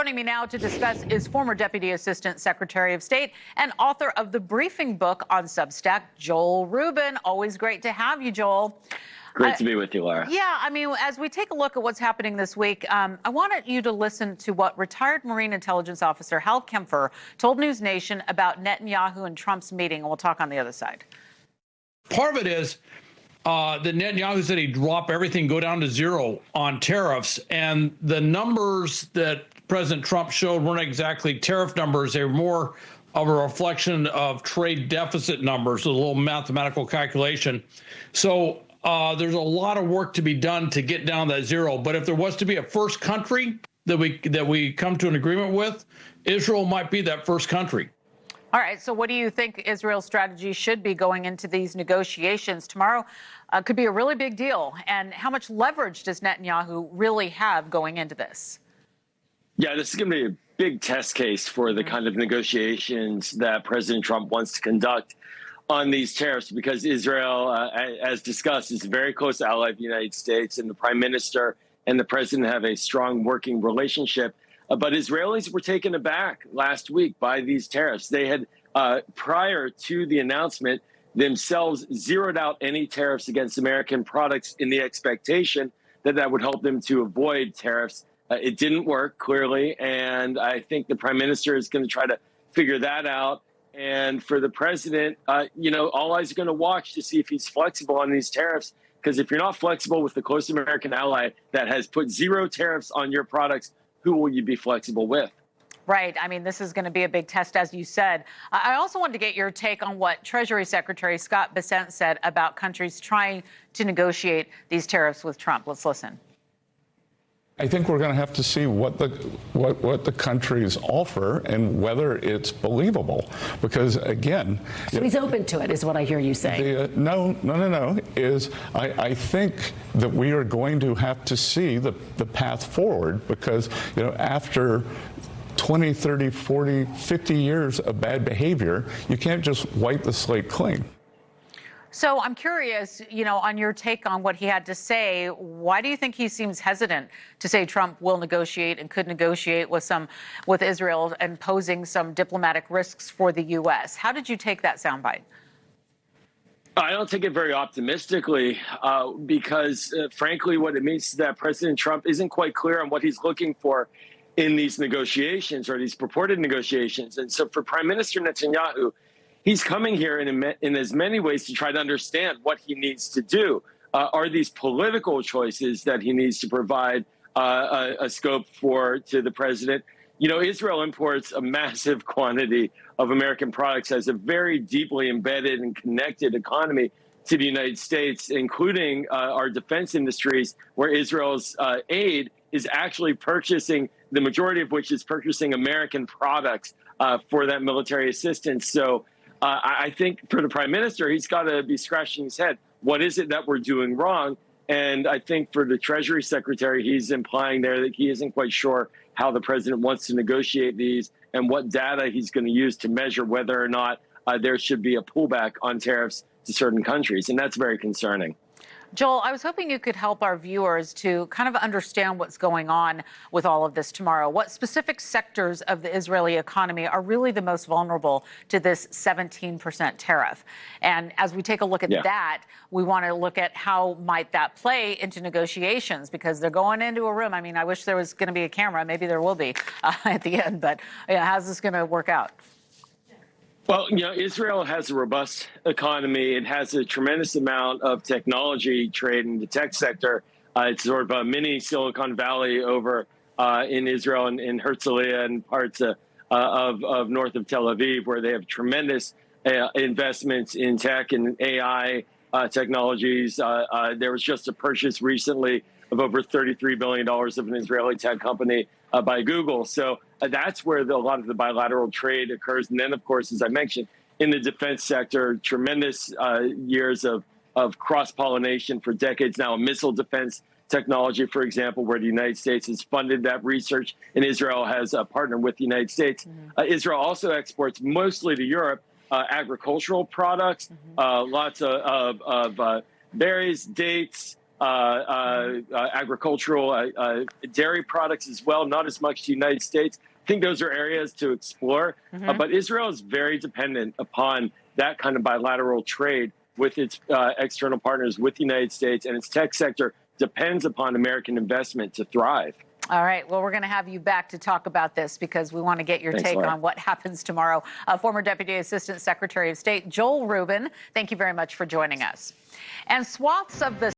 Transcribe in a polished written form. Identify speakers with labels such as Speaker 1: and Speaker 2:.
Speaker 1: Joining me now to discuss is former Deputy Assistant Secretary of State and author of the briefing book on Substack, Joel Rubin. Always great to have you, Joel.
Speaker 2: Great to be with you, Laura.
Speaker 1: Yeah, I mean, as we take a look at what's happening this week, I wanted you to listen to what retired Marine Intelligence Officer Hal Kempfer told NewsNation about Netanyahu and Trump's meeting, and we'll talk on the other side.
Speaker 3: Part of it is that Netanyahu said he'd drop everything, go down to zero on tariffs, and the numbers that President Trump showed weren't exactly tariff numbers. They were more of a reflection of trade deficit numbers, a little mathematical calculation. So there's a lot of work to be done to get down that zero. But if there was to be a first country that we come to an agreement with, Israel might be that first country.
Speaker 1: All right. So what do you think Israel's strategy should be going into these negotiations? Tomorrow could be a really big deal. And how much leverage does Netanyahu really have going into this?
Speaker 2: Yeah, this is going to be a big test case for the kind of negotiations that President Trump wants to conduct on these tariffs, because Israel, as discussed, is a very close ally of the United States, and the prime minister and the president have a strong working relationship. But Israelis were taken aback last week by these tariffs. They had, prior to the announcement, themselves zeroed out any tariffs against American products in the expectation that that would help them to avoid tariffs. It didn't work, clearly, and I think the prime minister is going to try to figure that out. And for the president, all eyes are going to watch to see if he's flexible on these tariffs, because if you're not flexible with the close American ally that has put zero tariffs on your products, who will you be flexible with?
Speaker 1: Right. I mean, this is going to be a big test, as you said. I also wanted to get your take on what Treasury Secretary Scott Bessent said about countries trying to negotiate these tariffs with Trump. Let's listen.
Speaker 4: I think we're going to have to see what the countries offer and whether it's believable. Because, again...
Speaker 5: So he's open to it, is what I hear you say.
Speaker 4: No. I think that we are going to have to see the path forward, because, after 20, 30, 40, 50 years of bad behavior, you can't just wipe the slate clean.
Speaker 1: So I'm curious, on your take on what he had to say. Why do you think he seems hesitant to say Trump will negotiate and could negotiate with Israel and posing some diplomatic risks for the U.S.? How did you take that soundbite?
Speaker 2: I don't take it very optimistically because, frankly, what it means is that President Trump isn't quite clear on what he's looking for in these negotiations or these purported negotiations. And so for Prime Minister Netanyahu, he's coming here in as many ways to try to understand what he needs to do. Are these political choices that he needs to provide a scope for to the president? Israel imports a massive quantity of American products, has a very deeply embedded and connected economy to the United States, including our defense industries, where Israel's aid is actually purchasing, the majority of which is purchasing American products for that military assistance. So I think for the prime minister, he's got to be scratching his head. What is it that we're doing wrong? And I think for the Treasury Secretary, he's implying there that he isn't quite sure how the president wants to negotiate these and what data he's going to use to measure whether or not there should be a pullback on tariffs to certain countries. And that's very concerning.
Speaker 1: Joel, I was hoping you could help our viewers to kind of understand what's going on with all of this tomorrow. What specific sectors of the Israeli economy are really the most vulnerable to this 17% tariff? And as we take a look at that, we want to look at how might that play into negotiations, because they're going into a room. I mean, I wish there was going to be a camera. Maybe there will be at the end. But how's this going to work out?
Speaker 2: Well, Israel has a robust economy. It has a tremendous amount of technology trade in the tech sector. It's sort of a mini Silicon Valley over in Israel and in Herzliya and parts of north of Tel Aviv, where they have tremendous investments in tech and AI technologies. There was just a purchase recently of over $33 billion of an Israeli tech company by Google. So that's where a lot of the bilateral trade occurs. And then, of course, as I mentioned, in the defense sector, tremendous years of cross-pollination for decades now. Missile defense technology, for example, where the United States has funded that research and Israel has partnered with the United States. Israel also exports mostly to Europe agricultural products, lots of berries, dates, agricultural, dairy products as well, not as much to the United States. I think those are areas to explore. But Israel is very dependent upon that kind of bilateral trade with its external partners, with the United States, and its tech sector depends upon American investment to thrive.
Speaker 1: All right. Well, we're going to have you back to talk about this because we want to get your take on what happens tomorrow. Former Deputy Assistant Secretary of State Joel Rubin, thank you very much for joining us. And swaths of the